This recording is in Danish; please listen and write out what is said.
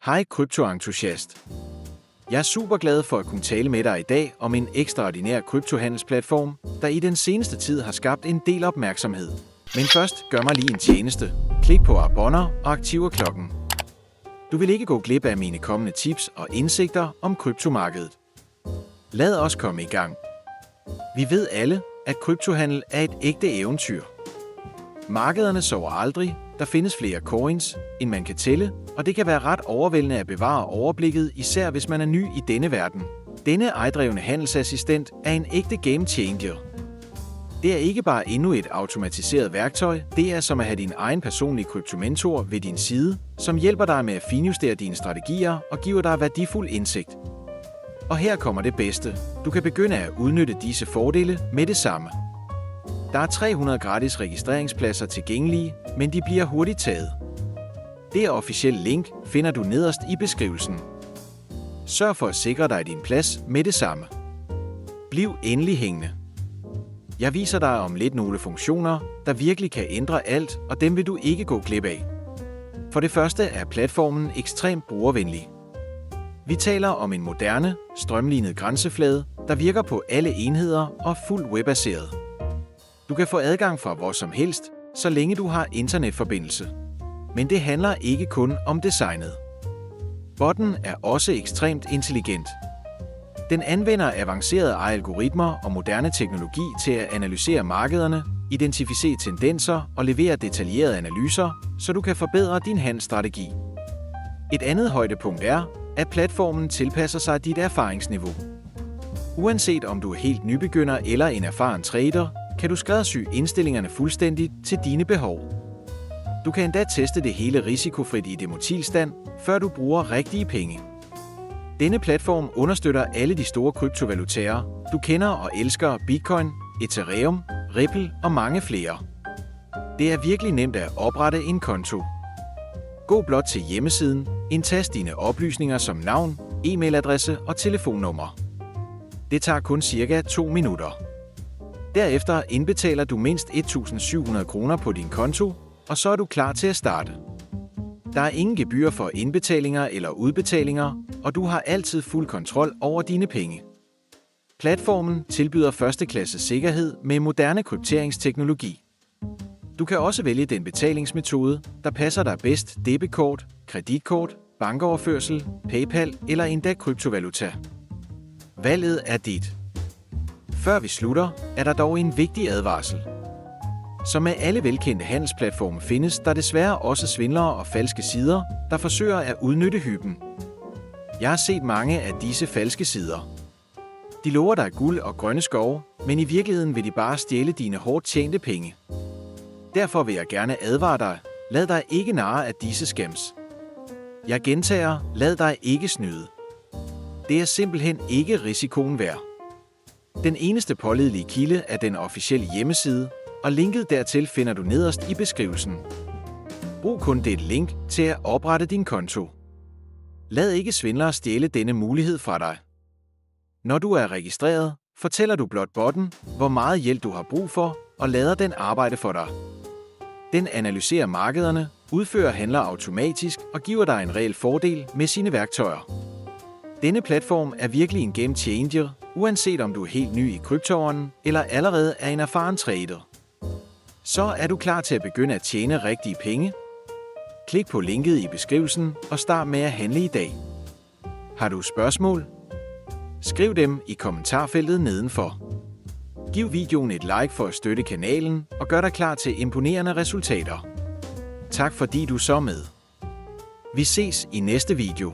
Hej kryptoentusiast. Jeg er super glad for at kunne tale med dig i dag om en ekstraordinær kryptohandelsplatform, der i den seneste tid har skabt en del opmærksomhed. Men først gør mig lige en tjeneste. Klik på abonner og aktiver klokken. Du vil ikke gå glip af mine kommende tips og indsigter om kryptomarkedet. Lad os komme i gang. Vi ved alle, at kryptohandel er et ægte eventyr. Markederne sover aldrig, der findes flere coins, end man kan tælle, og det kan være ret overvældende at bevare overblikket, især hvis man er ny i denne verden. Denne ejdrevne handelsassistent er en ægte game changer. Det er ikke bare endnu et automatiseret værktøj, det er som at have din egen personlige kryptomentor ved din side, som hjælper dig med at finjustere dine strategier og giver dig værdifuld indsigt. Og her kommer det bedste. Du kan begynde at udnytte disse fordele med det samme. Der er 300 gratis registreringspladser tilgængelige, men de bliver hurtigt taget. Det officielle link finder du nederst i beskrivelsen. Sørg for at sikre dig din plads med det samme. Bliv endelig hængende. Jeg viser dig om lidt nogle funktioner, der virkelig kan ændre alt, og dem vil du ikke gå glip af. For det første er platformen ekstremt brugervenlig. Vi taler om en moderne, strømlinet grænseflade, der virker på alle enheder og er fuldt webbaseret. Du kan få adgang fra hvor som helst, så længe du har internetforbindelse. Men det handler ikke kun om designet. Botten er også ekstremt intelligent. Den anvender avancerede algoritmer og moderne teknologi til at analysere markederne, identificere tendenser og levere detaljerede analyser, så du kan forbedre din handelsstrategi. Et andet højdepunkt er, at platformen tilpasser sig dit erfaringsniveau. Uanset om du er helt nybegynder eller en erfaren trader, kan du skræddersy indstillingerne fuldstændigt til dine behov. Du kan endda teste det hele risikofrit i demotilstand, før du bruger rigtige penge. Denne platform understøtter alle de store kryptovalutaer, du kender og elsker: Bitcoin, Ethereum, Ripple og mange flere. Det er virkelig nemt at oprette en konto. Gå blot til hjemmesiden, indtast dine oplysninger som navn, e-mailadresse og telefonnummer. Det tager kun cirka 2 minutter. Derefter indbetaler du mindst 1.700 kroner på din konto, og så er du klar til at starte. Der er ingen gebyr for indbetalinger eller udbetalinger, og du har altid fuld kontrol over dine penge. Platformen tilbyder førsteklasses sikkerhed med moderne krypteringsteknologi. Du kan også vælge den betalingsmetode, der passer dig bedst: debetkort, kreditkort, bankoverførsel, PayPal eller endda kryptovaluta. Valget er dit. Før vi slutter, er der dog en vigtig advarsel. Som med alle velkendte handelsplatforme findes der desværre også svindlere og falske sider, der forsøger at udnytte hyben. Jeg har set mange af disse falske sider. De lover dig guld og grønne skove, men i virkeligheden vil de bare stjæle dine hårdt tjente penge. Derfor vil jeg gerne advare dig: lad dig ikke narre af disse scams. Jeg gentager: lad dig ikke snyde. Det er simpelthen ikke risikoen værd. Den eneste pålidelige kilde er den officielle hjemmeside, og linket dertil finder du nederst i beskrivelsen. Brug kun det link til at oprette din konto. Lad ikke svindlere stjæle denne mulighed fra dig. Når du er registreret, fortæller du blot botten, hvor meget hjælp du har brug for, og lader den arbejde for dig. Den analyserer markederne, udfører handler automatisk og giver dig en reel fordel med sine værktøjer. Denne platform er virkelig en game changer, uanset om du er helt ny i kryptoverdenen eller allerede er en erfaren trader. Så er du klar til at begynde at tjene rigtige penge? Klik på linket i beskrivelsen og start med at handle i dag. Har du spørgsmål? Skriv dem i kommentarfeltet nedenfor. Giv videoen et like for at støtte kanalen og gør dig klar til imponerende resultater. Tak fordi du så med. Vi ses i næste video.